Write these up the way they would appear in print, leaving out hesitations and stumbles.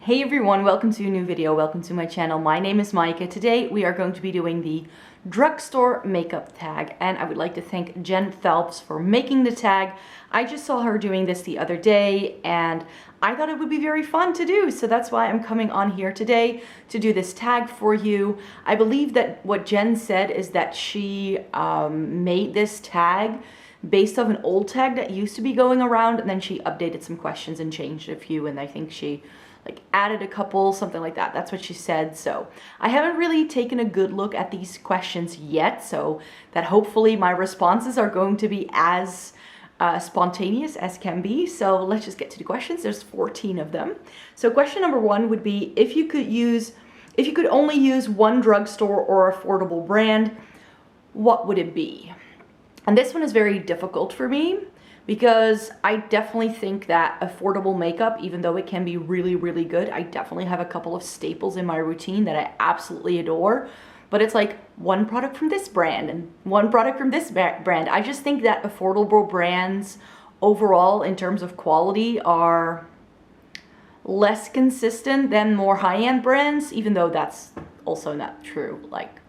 Hey everyone, welcome to a new video, welcome to my channel. My name is Maaike. Today we are going to be doing the Drugstore Makeup Tag, and I would like to thank Jen Phelps for making the tag. I just saw her doing this the other day and I thought it would be very fun to do, so that's why I'm coming on here today to do this tag for you. I believe that what Jen said is that she made this tag based off an old tag that used to be going around, and then she updated some questions and changed a few, and I think she like added a couple, something like that. That's what she said. So I haven't really taken a good look at these questions yet, so that hopefully my responses are going to be as spontaneous as can be. So let's just get to the questions. There's 14 of them. So question number one would be, if you could only use one drugstore or affordable brand, what would it be? And this one is very difficult for me, because I definitely think that affordable makeup, even though it can be really, really good, I definitely have a couple of staples in my routine that I absolutely adore. But it's like one product from this brand and one product from this brand. I just think that affordable brands overall in terms of quality are less consistent than more high-end brands, even though that's also not true. Like,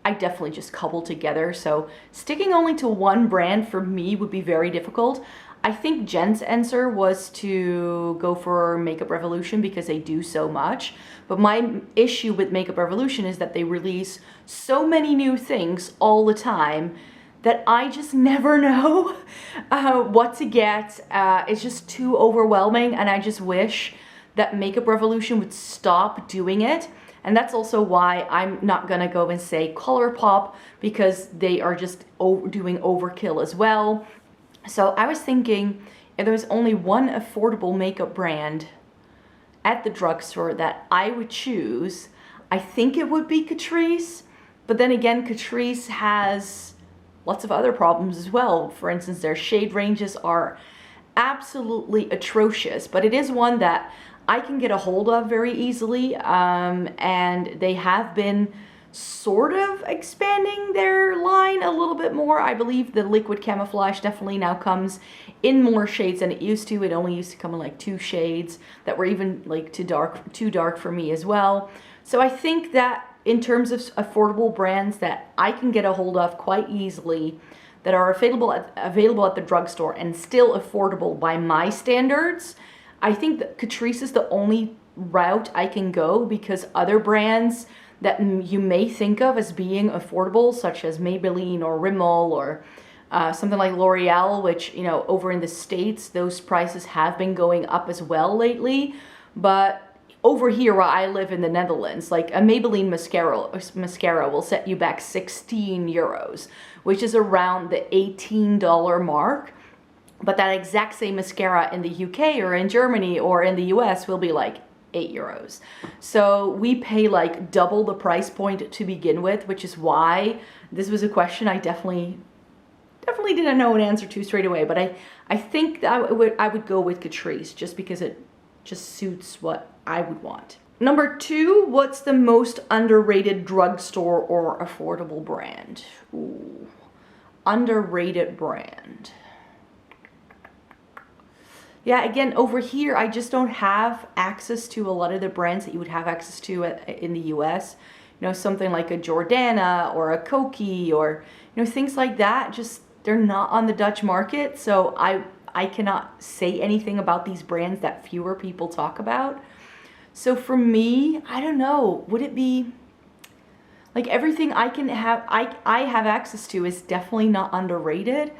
I definitely just couple together. So sticking only to one brand for me would be very difficult. I think Jen's answer was to go for Makeup Revolution because they do so much. But my issue with Makeup Revolution is that they release so many new things all the time that I just never know what to get. It's just too overwhelming, and I just wish that Makeup Revolution would stop doing it. And that's also why I'm not gonna go and say Colourpop, because they are just doing overkill as well. So I was thinking, if there was only one affordable makeup brand at the drugstore that I would choose, I think it would be Catrice. But then again, Catrice has lots of other problems as well. For instance, their shade ranges are absolutely atrocious, but it is one that I can get a hold of very easily, and they have been sort of expanding their line a little bit more. I believe the liquid camouflage definitely now comes in more shades than it used to. It only used to come in like 2 shades that were even like too dark for me as well. So I think that in terms of affordable brands that I can get a hold of quite easily, that are available at the drugstore and still affordable by my standards, I think that Catrice is the only route I can go, because other brands that you may think of as being affordable, such as Maybelline or Rimmel or something like L'Oreal, which, you know, over in the States, those prices have been going up as well lately. But over here where I live in the Netherlands, like a Maybelline mascara will set you back 16 euros, which is around the $18 mark. But that exact same mascara in the UK or in Germany or in the US will be like 8 euros. So we pay like double the price point to begin with, which is why this was a question I definitely didn't know an answer to straight away. But I think that I would go with Catrice, just because it just suits what I would want. Number 2, what's the most underrated drugstore or affordable brand? Ooh, underrated brand. Yeah, again, over here, I just don't have access to a lot of the brands that you would have access to in the US. You know, something like a Jordana or a Koki or, you know, things like that. Just, they're not on the Dutch market. So I cannot say anything about these brands that fewer people talk about. So for me, I don't know, would it be, like, everything I have access to is definitely not underrated.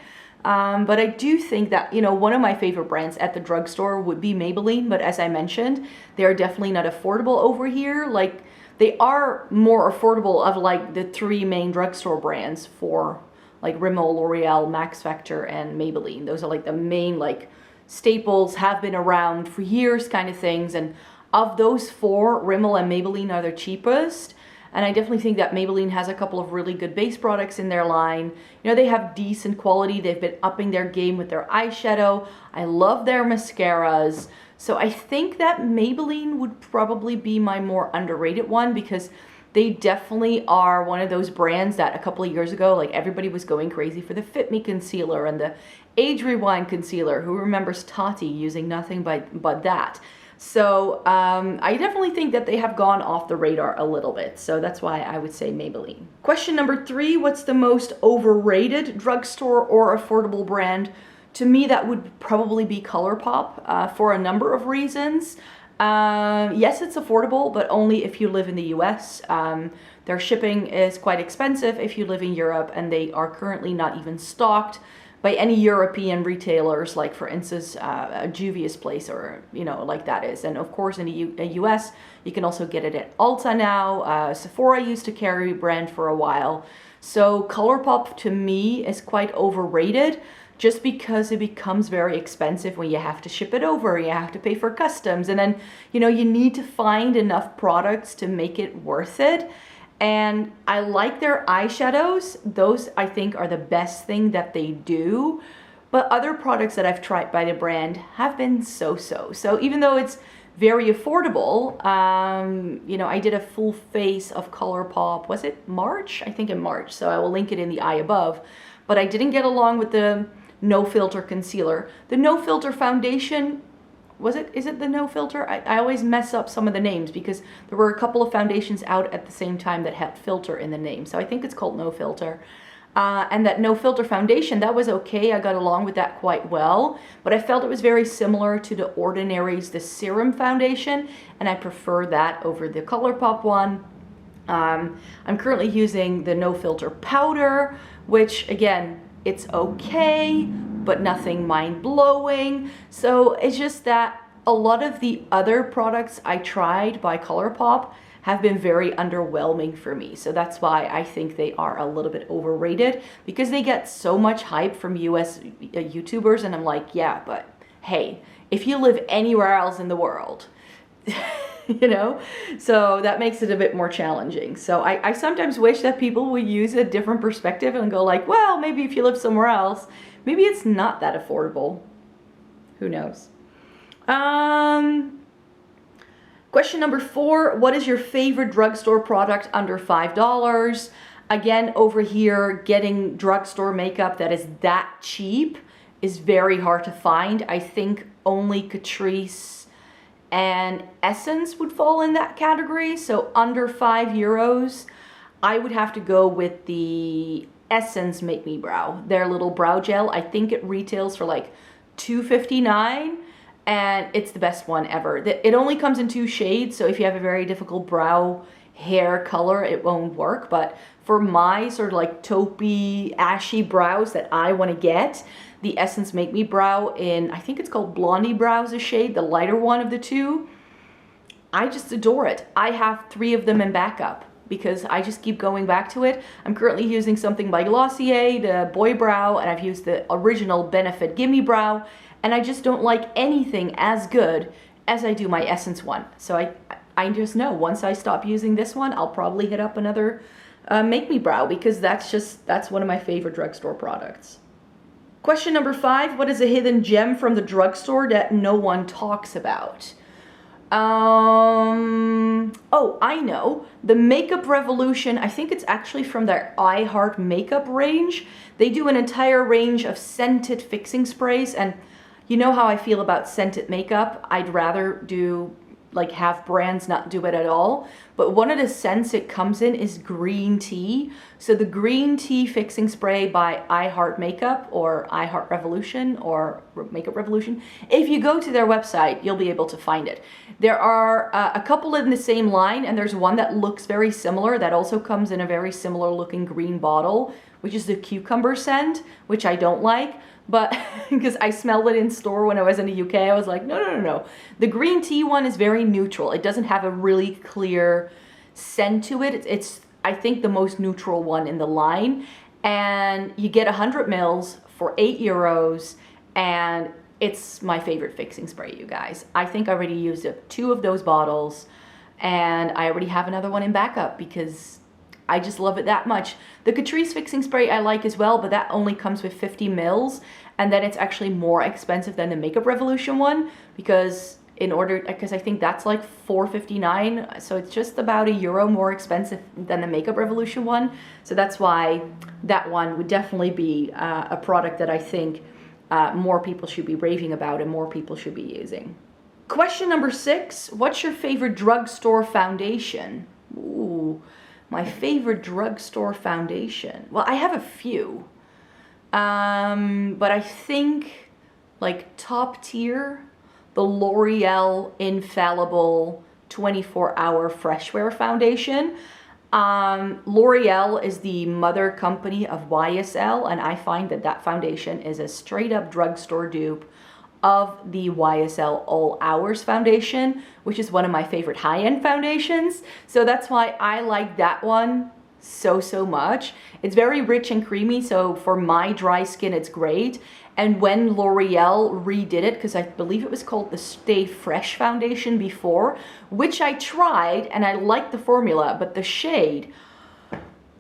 But I do think that, you know, one of my favorite brands at the drugstore would be Maybelline, but as I mentioned, they are definitely not affordable over here. Like, they are more affordable of like the 3 main drugstore brands for like Rimmel, L'Oreal, Max Factor, and Maybelline. Those are like the main like staples, have been around for years kind of things. And of those 4, Rimmel and Maybelline are the cheapest. And I definitely think that Maybelline has a couple of really good base products in their line. You know, they have decent quality. They've been upping their game with their eyeshadow. I love their mascaras. So I think that Maybelline would probably be my more underrated one, because they definitely are one of those brands that a couple of years ago, like, everybody was going crazy for the Fit Me concealer and the Age Rewind concealer. Who remembers Tati using nothing but that? So I definitely think that they have gone off the radar a little bit. So that's why I would say Maybelline. Question number 3, what's the most overrated drugstore or affordable brand? To me, that would probably be Colourpop for a number of reasons. Yes, it's affordable, but only if you live in the US. Their shipping is quite expensive if you live in Europe, and they are currently not even stocked by any European retailers, like for instance, a Juvia's Place or, you know, like that is. And of course in the US, you can also get it at Ulta now. Sephora used to carry a brand for a while. So Colourpop to me is quite overrated, just because it becomes very expensive when you have to ship it over, you have to pay for customs, and then, you know, you need to find enough products to make it worth it. And I like their eyeshadows. Those I think are the best thing that they do. But other products that I've tried by the brand have been so-so. So even though it's very affordable, you know, I did a full face of Colourpop, was it March? I think in March, so I will link it in the eye above. But I didn't get along with the No Filter concealer. The No Filter foundation, is it the No Filter? I always mess up some of the names because there were a couple of foundations out at the same time that had filter in the name. So I think it's called No Filter. And that No Filter foundation, that was okay. I got along with that quite well. But I felt it was very similar to the Ordinary's, the Serum Foundation. And I prefer that over the Colourpop one. I'm currently using the No Filter powder, which again, it's okay, but nothing mind-blowing. So it's just that a lot of the other products I tried by Colourpop have been very underwhelming for me. So that's why I think they are a little bit overrated, because they get so much hype from US YouTubers, and I'm like, yeah, but hey, if you live anywhere else in the world, you know, so that makes it a bit more challenging. So I sometimes wish that people would use a different perspective and go like, well, maybe if you live somewhere else, maybe it's not that affordable. Who knows? Question number 4, what is your favorite drugstore product under $5? Again, over here, getting drugstore makeup that is that cheap is very hard to find. I think only Catrice and Essence would fall in that category. So under €5, I would have to go with the Essence Make Me Brow. Their little brow gel, I think it retails for like $2.59, and it's the best one ever. It only comes in 2 shades, so if you have a very difficult brow hair color, it won't work. But for my sort of like taupey, ashy brows that I want to get, the Essence Make Me Brow in, I think it's called Blondie Brows, a shade, the lighter one of the 2. I just adore it. I have 3 of them in backup because I just keep going back to it. I'm currently using something by Glossier, the Boy Brow, and I've used the original Benefit Gimme Brow, and I just don't like anything as good as I do my Essence one. So I just know once I stop using this one, I'll probably hit up another Make Me Brow, because that's one of my favorite drugstore products. Question number 5, what is a hidden gem from the drugstore that no one talks about? Oh, I know. The Makeup Revolution, I think it's actually from their I Heart Makeup range. They do an entire range of scented fixing sprays, and you know how I feel about scented makeup. I'd rather do, like, have brands not do it at all. But one of the scents it comes in is green tea. So the green tea fixing spray by I Heart Makeup, or I Heart Revolution, or Makeup Revolution, if you go to their website, you'll be able to find it. There are a couple in the same line, and there's one that looks very similar that also comes in a very similar looking green bottle, which is the cucumber scent, which I don't like. But because I smelled it in store when I was in the UK, I was like, no. The green tea one is very neutral. It doesn't have a really clear scent to it. It's I think, the most neutral one in the line. And you get 100 mils for €8, and it's my favorite fixing spray, you guys. I think I already used 2 of those bottles, and I already have another one in backup because I just love it that much. The Catrice fixing spray I like as well, but that only comes with 50 mils, and then it's actually more expensive than the Makeup Revolution one because I think that's like $4.59, so it's just about €1 more expensive than the Makeup Revolution one. So that's why that one would definitely be a product that I think more people should be raving about and more people should be using. Question number 6, what's your favorite drugstore foundation? Ooh, my favorite drugstore foundation. Well, I have a few. But I think like top tier, the L'Oreal Infallible 24-hour fresh wear foundation. L'Oreal is the mother company of YSL, and I find that that foundation is a straight up drugstore dupe of the YSL All Hours foundation, which is one of my favorite high-end foundations. So that's why I like that one so much. It's very rich and creamy, so for my dry skin it's great. And when L'Oreal redid it, because I believe it was called the Stay Fresh foundation before, which I tried and I liked the formula, but the shade,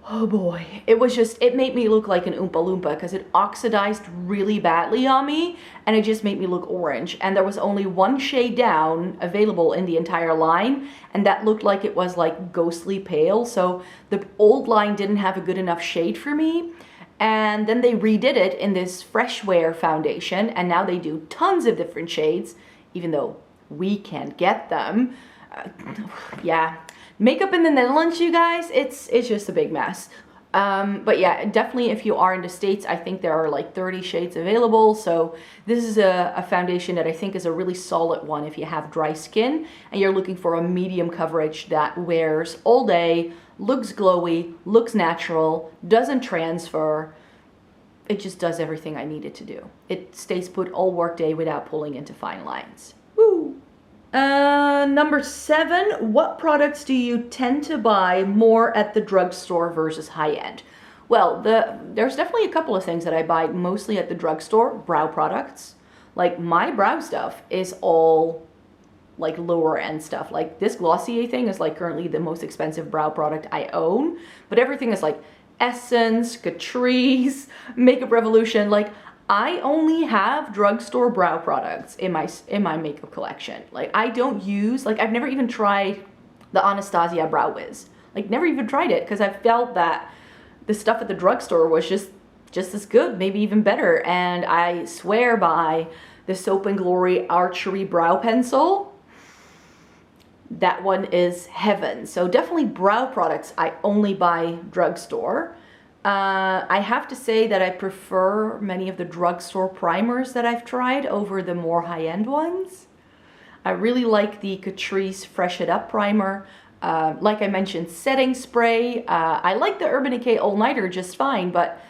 oh boy, it made me look like an Oompa Loompa because it oxidized really badly on me and it just made me look orange. And there was only one shade down available in the entire line, and that looked like it was like ghostly pale. So the old line didn't have a good enough shade for me. And then they redid it in this fresh wear foundation, and now they do tons of different shades, even though we can't get them. Yeah. Makeup in the Netherlands, you guys, it's just a big mess. But yeah, definitely if you are in the States, I think there are like 30 shades available. So this is a foundation that I think is a really solid one if you have dry skin and you're looking for a medium coverage that wears all day, looks glowy, looks natural, doesn't transfer. It just does everything I need it to do. It stays put all workday without pulling into fine lines. Woo! Number 7, what products do you tend to buy more at the drugstore versus high-end? Well, there's definitely a couple of things that I buy mostly at the drugstore. Brow products. Like my brow stuff is all like lower end stuff. Like this Glossier thing is like currently the most expensive brow product I own, but everything is like Essence, Catrice, Makeup Revolution. Like I only have drugstore brow products in my makeup collection. Like I don't use, like I've never even tried the Anastasia Brow Wiz. Like never even tried it because I felt that the stuff at the drugstore was just as good, maybe even better. And I swear by the Soap & Glory Archery Brow Pencil. That one is heaven. So definitely brow products I only buy drugstore. I have to say that I prefer many of the drugstore primers that I've tried over the more high-end ones. I really like the Catrice Fresh It Up primer. Like I mentioned, setting spray. I like the Urban Decay All Nighter just fine, but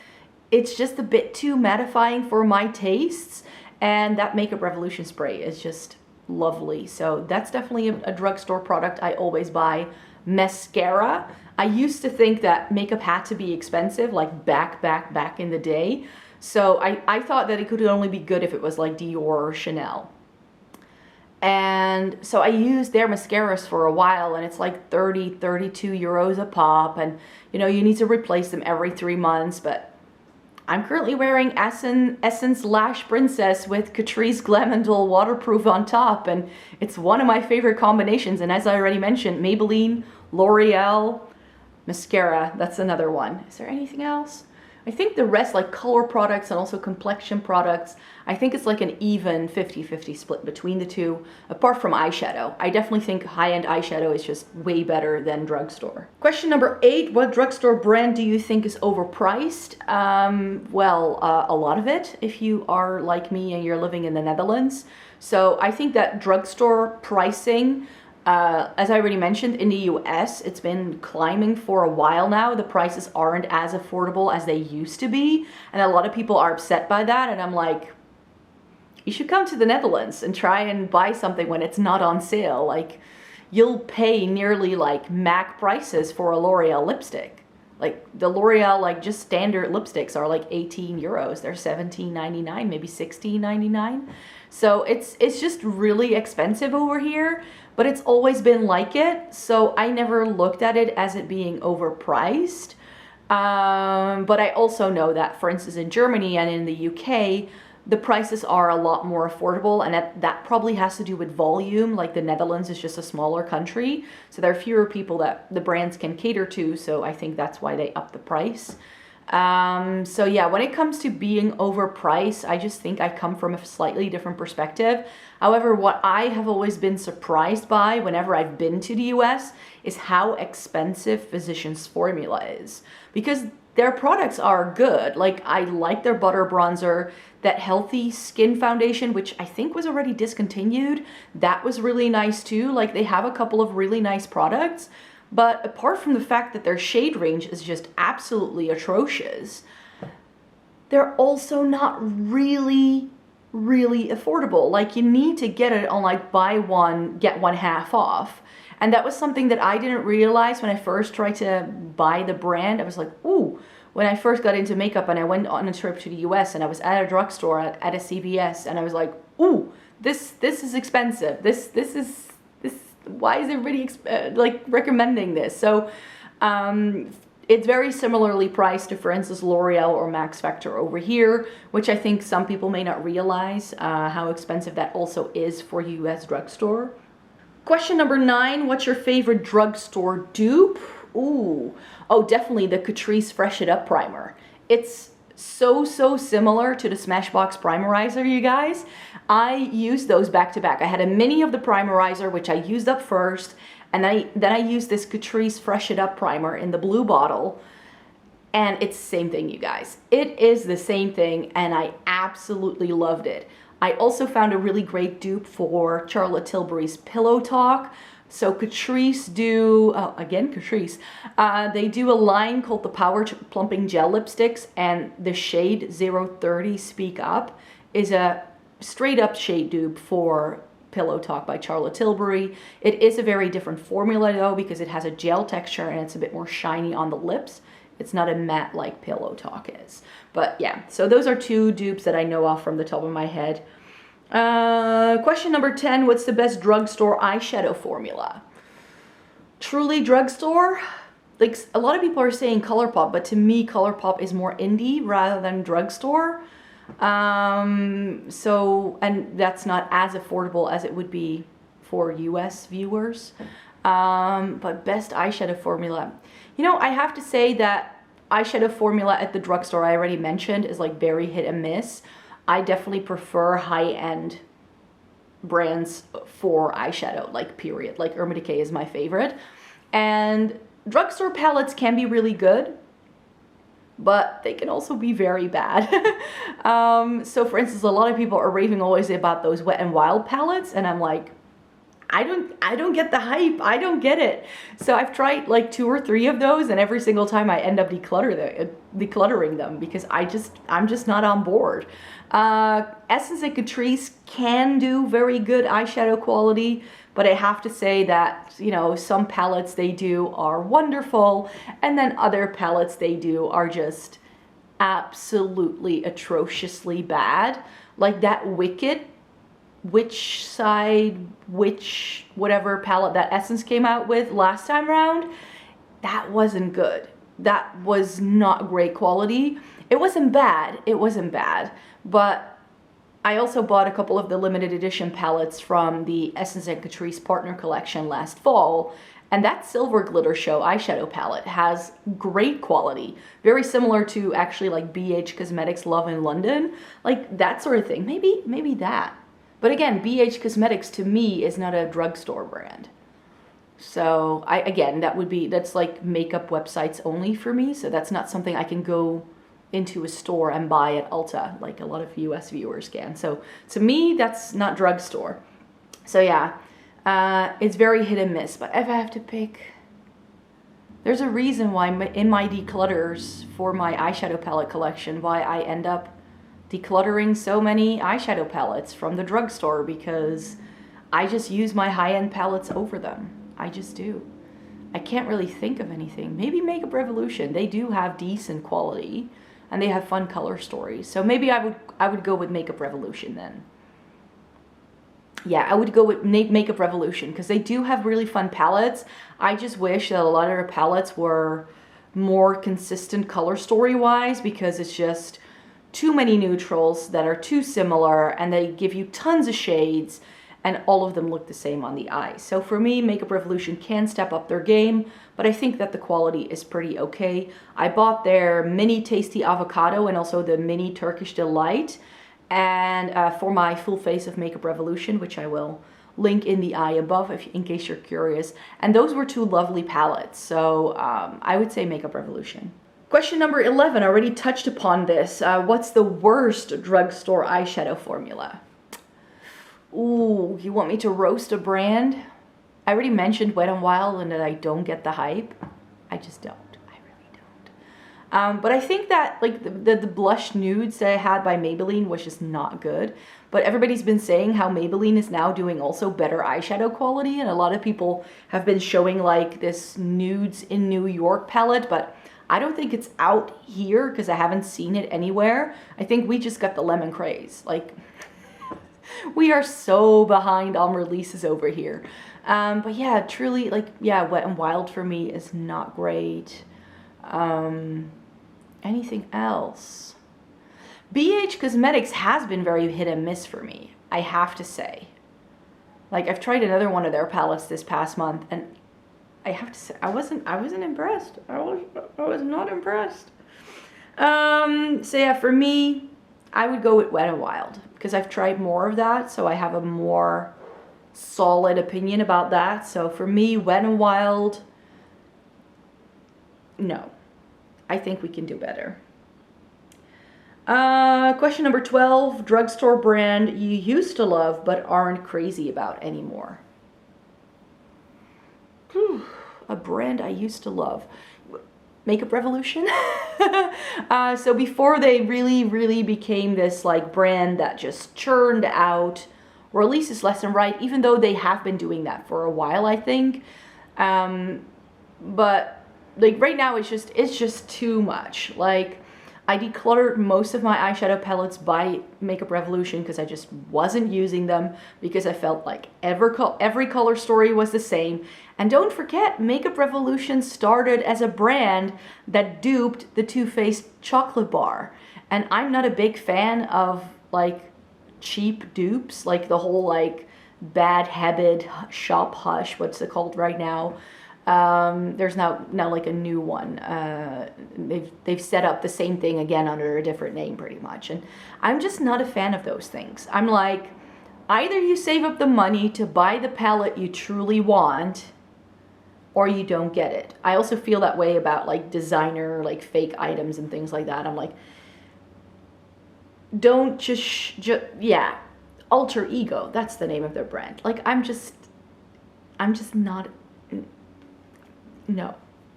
it's just a bit too mattifying for my tastes. And that Makeup Revolution spray is just lovely. So that's definitely a drugstore product I always buy. Mascara. I used to think that makeup had to be expensive, like back in the day. So I thought that it could only be good if it was like Dior or Chanel. And so I used their mascaras for a while, and it's like 30, 32 euros a pop. And you know, you need to replace them every 3 months, but I'm currently wearing Essence Lash Princess with Catrice Glamandol waterproof on top, and it's one of my favorite combinations. And as I already mentioned, Maybelline, L'Oreal, mascara, that's another one. Is there anything else? I think the rest, like color products and also complexion products, I think it's like an even 50-50 split between the two, apart from eyeshadow. I definitely think high-end eyeshadow is just way better than drugstore. Question number 8, what drugstore brand do you think is overpriced? Well, a lot of it, if you are like me and you're living in the Netherlands. So I think that drugstore pricing, as I already mentioned, in the US, it's been climbing for a while now. The prices aren't as affordable as they used to be. And a lot of people are upset by that. And I'm like, you should come to the Netherlands and try and buy something when it's not on sale. Like, you'll pay nearly like MAC prices for a L'Oreal lipstick. Like the L'Oreal, like just standard lipsticks are like 18 euros. They're 17.99, maybe 16.99. So it's just really expensive over here, but it's always been like it. So I never looked at it as it being overpriced. But I also know that, for instance, in Germany and in the UK, the prices are a lot more affordable, and that probably has to do with volume. Like the Netherlands is just a smaller country, so there are fewer people that the brands can cater to, so I think that's why they up the price. So yeah, when it comes to being overpriced, I just think I come from a slightly different perspective. However, what I have always been surprised by whenever I've been to the US is how expensive Physicians Formula is. Because their products are good. Like, I like their butter bronzer, that healthy skin foundation, which I think was already discontinued. That was really nice too. Like, they have a couple of really nice products. But apart from the fact that their shade range is just absolutely atrocious, they're also not really affordable. Like, you need to get it on like buy one, get one half off. And that was something that I didn't realize when I first tried to buy the brand. I was like, ooh, when I first got into makeup and I went on a trip to the US and I was at a drugstore at a CVS and I was like, ooh, this is expensive. This why is everybody like recommending this? So it's very similarly priced to, for instance, L'Oreal or Max Factor over here, which I think some people may not realize how expensive that also is for US drugstore. Question number 9, what's your favorite drugstore dupe? Ooh, oh, definitely the Catrice Fresh It Up Primer. It's so similar to the Smashbox Primerizer, you guys. I used those back to back. I had a mini of the Primerizer, which I used up first, and then I used this Catrice Fresh It Up Primer in the blue bottle, and it's the same thing, you guys. It is the same thing, and I absolutely loved it. I also found a really great dupe for Charlotte Tilbury's Pillow Talk. So Catrice do, oh, again, Catrice, they do a line called the Power Plumping Gel Lipsticks, and the shade 030 Speak Up is a straight up shade dupe for Pillow Talk by Charlotte Tilbury. It is a very different formula though, because it has a gel texture and it's a bit more shiny on the lips. It's not a matte like Pillow Talk is. But yeah, so those are 2 dupes that I know of from the top of my head. Question number 10, what's the best drugstore eyeshadow formula? Truly drugstore? Like, a lot of people are saying Colourpop, but to me Colourpop is more indie rather than drugstore. So, and that's not as affordable as it would be for US viewers. But best eyeshadow formula. You know, I have to say that eyeshadow formula at the drugstore I already mentioned is like very hit and miss. I definitely prefer high-end brands for eyeshadow, like period. Like Urban Decay is my favorite. And drugstore palettes can be really good, but they can also be very bad. So for instance, a lot of people are raving always about those Wet n Wild palettes, and I'm like, I don't get the hype. I don't get it. So I've tried like 2 or 3 of those, and every single time I end up decluttering them because I'm just not on board. Essence and Catrice can do very good eyeshadow quality, but I have to say that, you know, some palettes they do are wonderful, and then other palettes they do are just absolutely atrociously bad. Like that whatever palette that Essence came out with last time around, that wasn't good. That was not great quality. It wasn't bad, but I also bought a couple of the limited edition palettes from the Essence and Catrice Partner Collection last fall, and that Silver Glitter Show eyeshadow palette has great quality. Very similar to actually like BH Cosmetics Love in London, like that sort of thing. Maybe that. But again, BH Cosmetics to me is not a drugstore brand. So that's like makeup websites only for me. So that's not something I can go into a store and buy at Ulta like a lot of US viewers can. So to me, that's not drugstore. So yeah, it's very hit and miss. But if I have to pick, there's a reason why in my declutters for my eyeshadow palette collection, why I end up decluttering so many eyeshadow palettes from the drugstore, because I just use my high-end palettes over them. I just do. I can't really think of anything. Maybe Makeup Revolution. They do have decent quality and they have fun color stories. So maybe I would go with Makeup Revolution then. Yeah, I would go with Makeup Revolution because they do have really fun palettes. I just wish that a lot of their palettes were more consistent color story-wise, because it's just too many neutrals that are too similar, and they give you tons of shades, and all of them look the same on the eye. So for me, Makeup Revolution can step up their game, but I think that the quality is pretty okay. I bought their mini Tasty Avocado and also the mini Turkish Delight, and for my full face of Makeup Revolution, which I will link in the eye above in case you're curious. And those were two lovely palettes, so I would say Makeup Revolution. Question number 11, I already touched upon this. What's the worst drugstore eyeshadow formula? Ooh, you want me to roast a brand? I already mentioned Wet n Wild and that I don't get the hype. I just don't. I really don't. But I think that like the blush nudes that I had by Maybelline was just not good. But everybody's been saying how Maybelline is now doing also better eyeshadow quality, and a lot of people have been showing like this Nudes in New York palette, but I don't think it's out here because I haven't seen it anywhere. I think we just got the lemon craze. Like, we are so behind on releases over here. But yeah, truly, like, yeah, Wet n Wild for me is not great. Anything else? BH Cosmetics has been very hit and miss for me, I have to say. Like, I've tried another one of their palettes this past month, and I have to say, I wasn't impressed. I was not impressed. So yeah, for me, I would go with Wet n Wild because I've tried more of that, so I have a more solid opinion about that. So for me, Wet n Wild, no. I think we can do better. Question number 12, drugstore brand you used to love but aren't crazy about anymore. Whew, a brand I used to love. Makeup Revolution. So before they really became this like brand that just churned out releases left and right, even though they have been doing that for a while, I think. But like right now it's just too much. Like, I decluttered most of my eyeshadow palettes by Makeup Revolution because I just wasn't using them because I felt like every color story was the same. And don't forget, Makeup Revolution started as a brand that duped the Too Faced chocolate bar. And I'm not a big fan of like cheap dupes, like the whole like Bad Habit Shop Hush, what's it called right now? There's now like a new one. They've set up the same thing again under a different name pretty much. And I'm just not a fan of those things. I'm like, either you save up the money to buy the palette you truly want, or you don't get it. I also feel that way about like designer, like fake items and things like that. I'm like, don't just yeah, Alter Ego, that's the name of their brand. Like, I'm just not, no,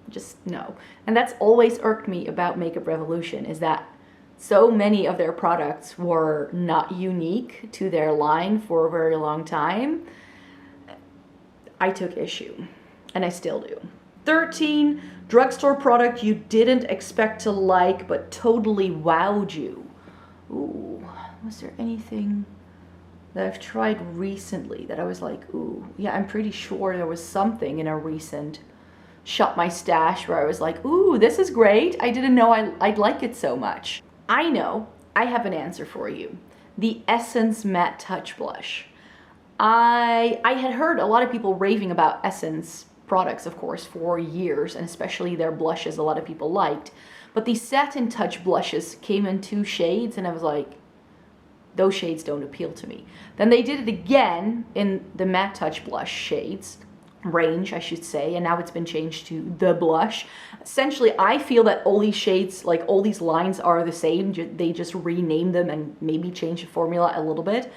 just no. And that's always irked me about Makeup Revolution, is that so many of their products were not unique to their line for a very long time. I took issue, and I still do. 13, drugstore product you didn't expect to like but totally wowed you. Ooh, was there anything that I've tried recently that I was like, ooh, yeah, I'm pretty sure there was something in a recent Shop My Stash where I was like, ooh, this is great. I didn't know I'd like it so much. I know, I have an answer for you. The Essence Matte Touch Blush. I had heard a lot of people raving about Essence products, of course, for years, and especially their blushes a lot of people liked. But the Satin Touch blushes came in 2 shades, and I was like, those shades don't appeal to me. Then they did it again in the Matte Touch blush shades, range, I should say, and now it's been changed to the blush. Essentially, I feel that all these shades, like all these lines are the same. They just rename them and maybe change the formula a little bit.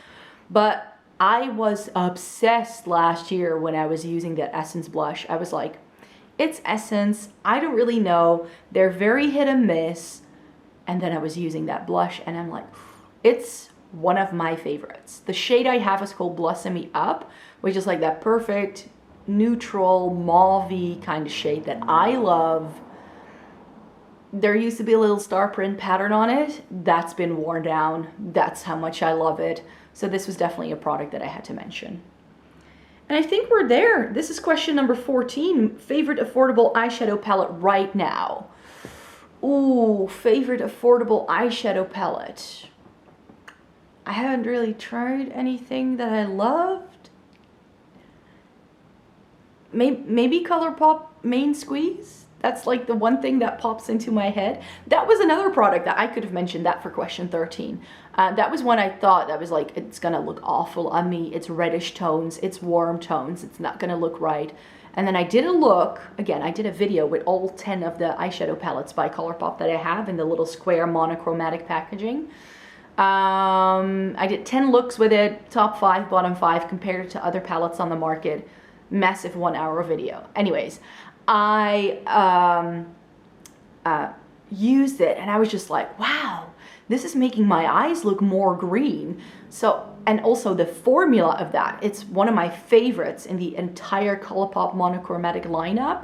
But I was obsessed last year when I was using that Essence blush. I was like, it's Essence, I don't really know, they're very hit and miss. And then I was using that blush and I'm like, it's one of my favorites. The shade I have is called Blossom Me Up, which is like that perfect neutral mauve-y kind of shade that I love. There used to be a little star print pattern on it. That's been worn down. That's how much I love it. So this was definitely a product that I had to mention. And I think we're there. This is question number 14. Favorite affordable eyeshadow palette right now. Ooh, favorite affordable eyeshadow palette. I haven't really tried anything that I loved. maybe Colourpop Main Squeeze. That's like the one thing that pops into my head. That was another product that I could have mentioned that for question 13. That was one I thought that was like, it's gonna look awful on me. It's reddish tones, it's warm tones, it's not gonna look right. And then I did a look, again, I did a video with all 10 of the eyeshadow palettes by Colourpop that I have in the little square monochromatic packaging. I did 10 looks with it, top 5, bottom 5, compared it to other palettes on the market. Massive 1 hour video. Anyways, I used it and I was just like, wow, this is making my eyes look more green. So, and also the formula of that, it's one of my favorites in the entire Colourpop monochromatic lineup.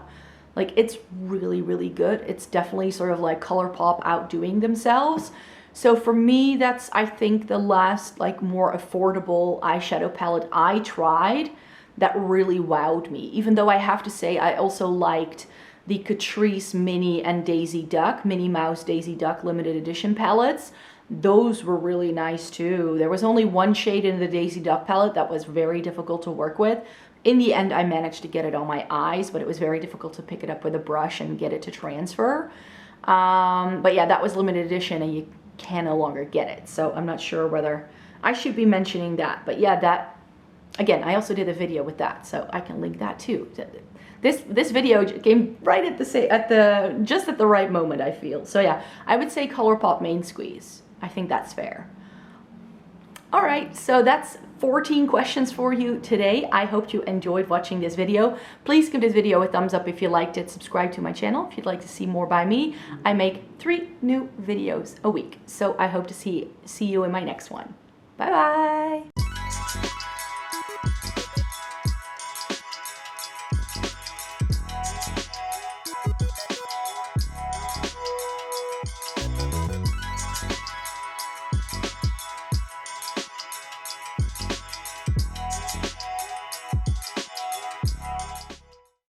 Like, it's really, really good. It's definitely sort of like Colourpop outdoing themselves. So for me, that's, I think, the last like more affordable eyeshadow palette I tried that really wowed me. Even though I have to say, I also liked the Catrice Mini and Daisy Duck, Minnie Mouse Daisy Duck limited edition palettes. Those were really nice too. There was only one shade in the Daisy Duck palette that was very difficult to work with. In the end, I managed to get it on my eyes, but it was very difficult to pick it up with a brush and get it to transfer. But yeah, that was limited edition and you can no longer get it. So I'm not sure whether I should be mentioning that. But yeah, that, again, I also did a video with that, so I can link that too. This video came right at just at the right moment, I feel. So yeah, I would say Colourpop Main Squeeze. I think that's fair. All right, so that's 14 questions for you today. I hope you enjoyed watching this video. Please give this video a thumbs up if you liked it. Subscribe to my channel if you'd like to see more by me. I make 3 new videos a week, so I hope to see you in my next one. Bye bye.